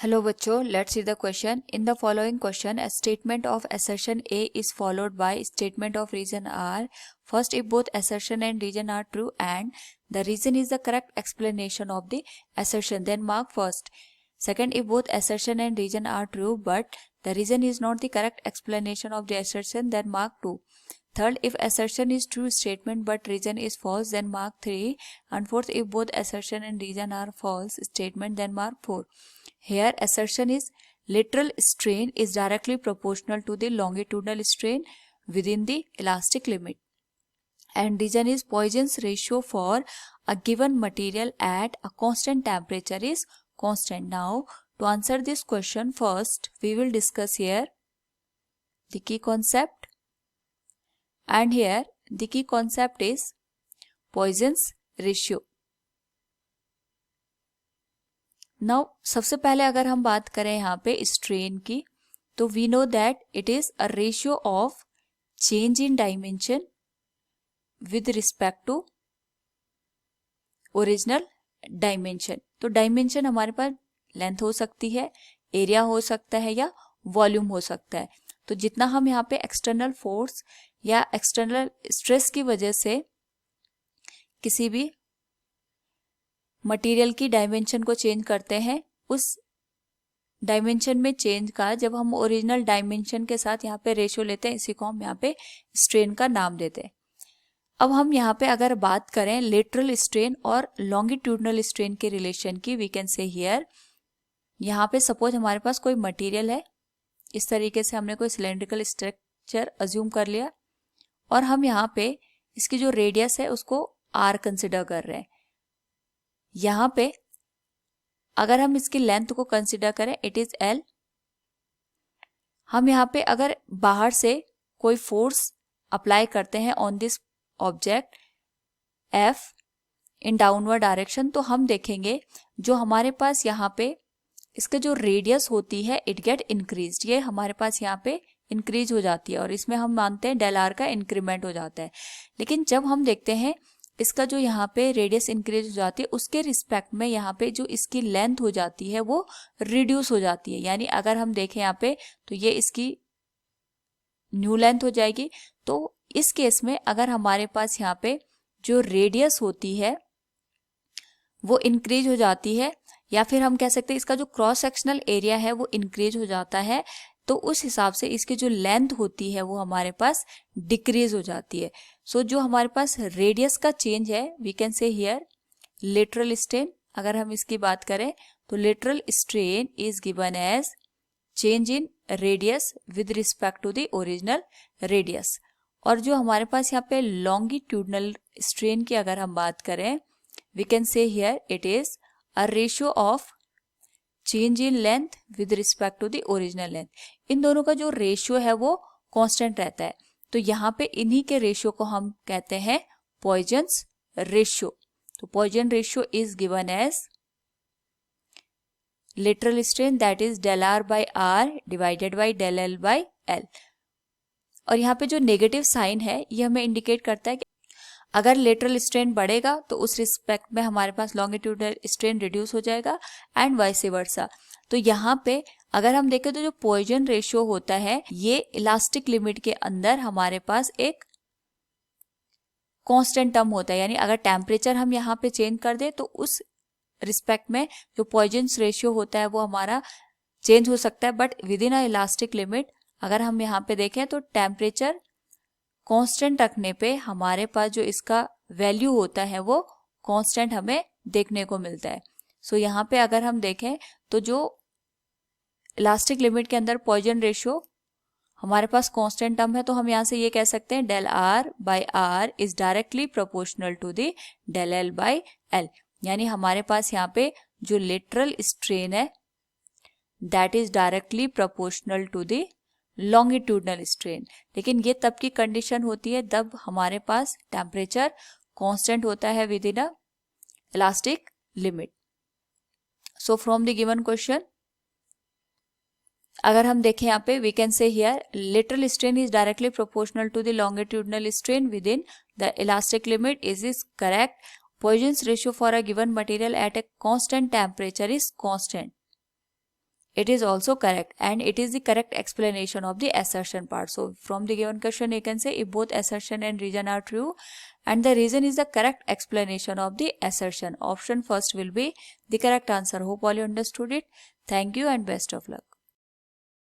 Hello बच्चों, let's see the question. In the following question, a statement of assertion A is followed by statement of reason R. First, if both assertion and reason are true and the reason is the correct explanation of the assertion, then mark first. Second, if both assertion and reason are true but the reason is not the correct explanation of the assertion, then mark 2. Third, if assertion is true statement but reason is false, then mark 3. And fourth, if both assertion and reason are false statement, then mark 4. Here assertion is lateral strain is directly proportional to the longitudinal strain within the elastic limit. And reason is Poisson's ratio for a given material at a constant temperature is constant. Now to answer this question, first we will discuss here the key concept. And here the key concept is Poisson's ratio. Now सबसे पहले अगर हम बात करें यहाँ पे strain की, तो we know that it is a ratio of change in dimension with respect to original dimension. तो डायमेंशन हमारे पास लेंथ हो सकती है, एरिया हो सकता है या वॉल्यूम हो सकता है. तो जितना हम यहाँ पे एक्सटर्नल फोर्स या एक्सटर्नल स्ट्रेस की वजह से किसी भी मटेरियल की डायमेंशन को चेंज करते हैं, उस डायमेंशन में चेंज का जब हम ओरिजिनल डायमेंशन के साथ यहाँ पे रेशियो लेते हैं, इसी को हम यहाँ पे स्ट्रेन का नाम देते हैं. अब हम यहाँ पे अगर बात करें लेटरल स्ट्रेन और लॉन्गिट्यूडनल स्ट्रेन के रिलेशन की, वी कैन से हियर, यहाँ पे सपोज हमारे पास कोई मटेरियल है, इस तरीके से हमने कोई सिलेंड्रिकल स्ट्रक्चर अज्यूम कर लिया और हम यहाँ पे इसकी जो रेडियस है उसको आर कंसिडर कर रहे हैं. यहाँ पे अगर हम इसकी लेंथ को कंसिडर करें, इट इज एल. हम यहाँ पे अगर बाहर से कोई फोर्स अप्लाई करते हैं on this object F in downward direction, तो हम देखेंगे जो हमारे पास यहाँ पे इसके जो रेडियस होती है इट गेट इंक्रीज्ड. ये हमारे पास यहाँ पे इंक्रीज हो जाती है और इसमें हम मानते हैं डेल आर का इंक्रीमेंट हो जाता है. लेकिन जब हम देखते हैं इसका जो यहाँ पे रेडियस इंक्रीज हो जाती है, उसके रिस्पेक्ट में यहाँ पे जो इसकी लेंथ हो जाती है वो रिड्यूस हो जाती है. यानी अगर हम देखें यहाँ पे तो ये इसकी न्यू लेंथ हो जाएगी. तो इस केस में अगर हमारे पास यहाँ पे जो रेडियस होती है वो इंक्रीज हो जाती है, या फिर हम कह सकते हैं इसका जो क्रॉस सेक्शनल एरिया है वो इंक्रीज हो जाता है, तो उस हिसाब से इसकी जो लेंथ होती है वो हमारे पास डिक्रीज हो जाती है. सो जो हमारे पास रेडियस का चेंज है, we can say here lateral strain. अगर हम इसकी बात करें तो lateral strain is given as change in radius with respect to the original radius. और जो हमारे पास यहाँ पे लॉन्गिट्यूडनल स्ट्रेन की अगर हम बात करें, we can say here it is a ratio of change in length with respect to the original length. इन दोनों का जो रेशियो है वो कांस्टेंट रहता है. तो यहाँ पे इन्हीं के रेशियो को हम कहते हैं पॉइजन्स रेशियो. तो Poisson ratio is given as lateral strain that is del R by R divided by del L by L. और यहाँ पे जो नेगेटिव साइन है ये हमें इंडिकेट करता है कि अगर लेटरल स्ट्रेन बढ़ेगा तो उस रिस्पेक्ट में हमारे पास लॉन्गिट्यूडनल स्ट्रेन रिड्यूस हो जाएगा एंड वाइस वर्सा. तो यहाँ पे अगर हम देखें तो जो पॉइजन रेशियो होता है ये इलास्टिक लिमिट के अंदर हमारे पास एक कांस्टेंट टर्म होता है. यानी अगर टेम्परेचर हम यहाँ पे चेंज कर दे तो उस रिस्पेक्ट में जो पॉइजन रेशियो होता है वो हमारा चेंज हो सकता है, but with in a elastic limit अगर हम यहाँ पे देखें तो टेम्परेचर कांस्टेंट रखने पे हमारे पास जो इसका वैल्यू होता है वो कांस्टेंट हमें देखने को मिलता है. सो यहाँ पे अगर हम देखें तो जो इलास्टिक लिमिट के अंदर पॉइजन रेशियो हमारे पास कांस्टेंट टर्म है, तो हम यहाँ से ये कह सकते हैं del R by R is directly proportional to the del L by L. यानी हमारे पास यहाँ पे जो लेटरल स्ट्रेन है that is directly proportional to the longitudinal strain. लेकिन ये तब की कंडीशन होती है जब हमारे पास टेम्परेचर कांस्टेंट होता है within a elastic limit. So from the given question अगर हम देखें यहाँ पे we can say here lateral strain is directly proportional to the longitudinal strain within the elastic limit is correct. Poisson's ratio for a given material at a constant temperature is constant. it is also correct, and it is the correct explanation of the assertion part. So from the given question you can say if both assertion and reason are true and the reason is the correct explanation of the assertion, option first will be the correct answer. Hope all you understood it. Thank you and best of luck.